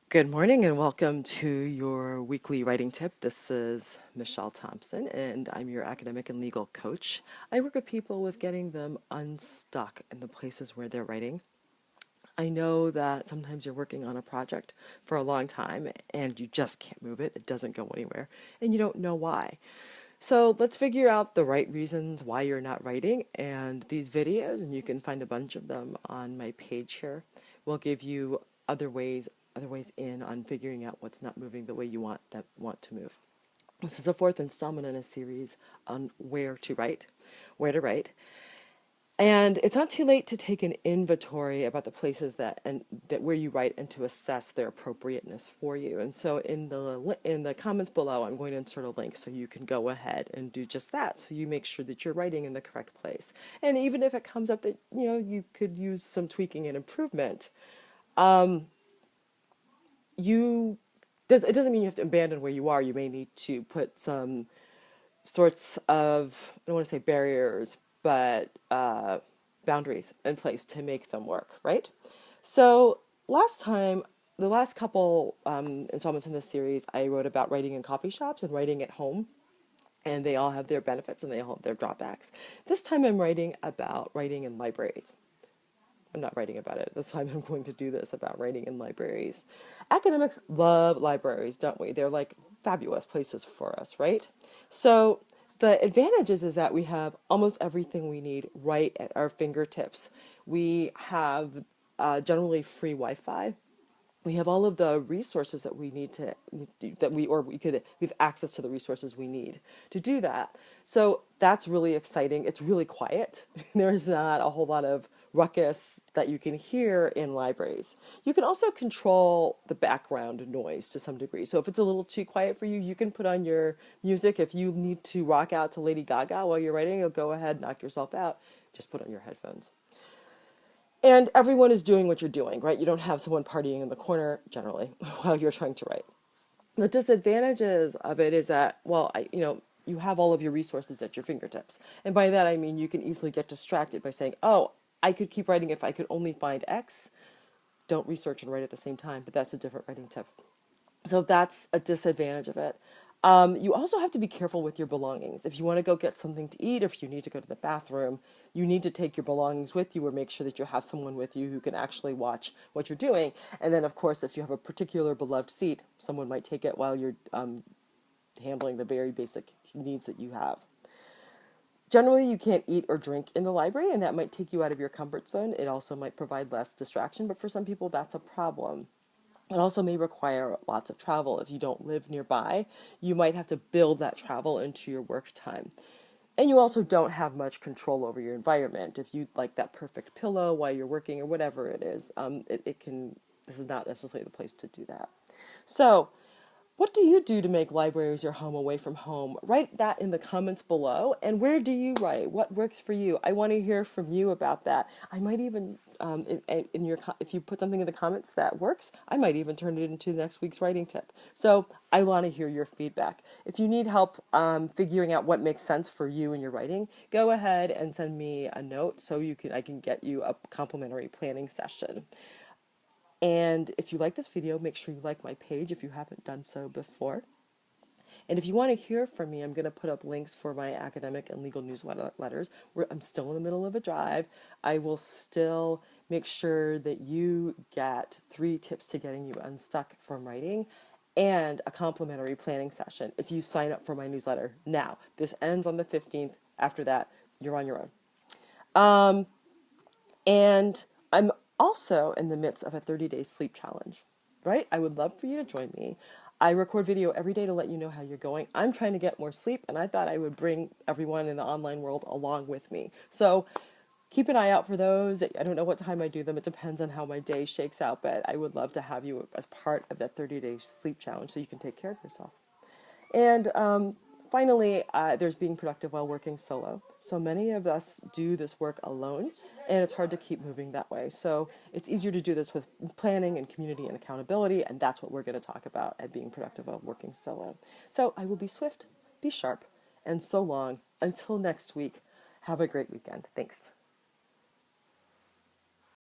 Good morning and welcome to your weekly writing tip. This is Michelle Thompson and I'm your academic and legal coach. I work with people with getting them unstuck in the places where they're writing. I know that sometimes you're working on a project for a long time and you just can't move it. It doesn't go anywhere and you don't know why. So let's figure out the right reasons why you're not writing, and these videos, and you can find a bunch of them on my page here, will give you other ways in on figuring out what's not moving the way you want to move. This is the fourth installment in a series on where to write. And it's not too late to take an inventory about the places that where you write and to assess their appropriateness for you. And so in the comments below, I'm going to insert a link so you can go ahead and do just that. So you make sure that you're writing in the correct place. And even if it comes up that you could use some tweaking and improvement, it doesn't mean you have to abandon where you are. You may need to put some sorts of, I don't want to say barriers, but boundaries in place to make them work, right? So the last couple installments in this series, I wrote about writing in coffee shops and writing at home, and they all have their benefits and they all have their drawbacks. This time I'm writing about writing in libraries. I'm not writing about it. This time I'm going to do this about writing in libraries. Academics love libraries, don't we? They're like fabulous places for us, right? So the advantages is that we have almost everything we need right at our fingertips. We have generally free Wi-Fi. We have all of the resources that we need to we have access to the resources we need to do that. So that's really exciting. It's really quiet. There's not a whole lot of ruckus that you can hear in libraries. You can also control the background noise to some degree. So if it's a little too quiet for you, you can put on your music. If you need to rock out to Lady Gaga while you're writing, you'll go ahead, knock yourself out. Just put on your headphones. And everyone is doing what you're doing, right? You don't have someone partying in the corner generally while you're trying to write. The disadvantages of it is that, you have all of your resources at your fingertips. And by that, I mean you can easily get distracted by saying, oh, I could keep writing if I could only find X. Don't research and write at the same time, but that's a different writing tip. So that's a disadvantage of it. You also have to be careful with your belongings. If you want to go get something to eat, or if you need to go to the bathroom, you need to take your belongings with you or make sure that you have someone with you who can actually watch what you're doing. And then, of course, if you have a particular beloved seat, someone might take it while you're handling the very basic needs that you have. Generally, you can't eat or drink in the library, and that might take you out of your comfort zone. It also might provide less distraction, but for some people, that's a problem. It also may require lots of travel. If you don't live nearby, you might have to build that travel into your work time. And you also don't have much control over your environment. If you like that perfect pillow while you're working or whatever it is, this is not necessarily the place to do that. So what do you do to make libraries your home away from home? Write that in the comments below. And where do you write? What works for you? I want to hear from you about that. I might even, if you put something in the comments that works, I might even turn it into next week's writing tip. So I want to hear your feedback. If you need help figuring out what makes sense for you in your writing, go ahead and send me a note so I can get you a complimentary planning session. And if you like this video, make sure you like my page if you haven't done so before. And if you want to hear from me, I'm going to put up links for my academic and legal newsletters. I'm still in the middle of a drive. I will still make sure that you get 3 tips to getting you unstuck from writing and a complimentary planning session if you sign up for my newsletter now. This ends on the 15th. After that, you're on your own. And I'm also in the midst of a 30-day sleep challenge, right? I would love for you to join me. I record video every day to let you know how you're going. I'm trying to get more sleep, and I thought I would bring everyone in the online world along with me. So keep an eye out for those. I don't know what time I do them. It depends on how my day shakes out, but I would love to have you as part of that 30-day sleep challenge so you can take care of yourself. And finally, there's being productive while working solo. So many of us do this work alone, and it's hard to keep moving that way. So it's easier to do this with planning and community and accountability, and that's what we're going to talk about at being productive while working solo. So I will be swift, be sharp, and so long. Until next week, have a great weekend. Thanks.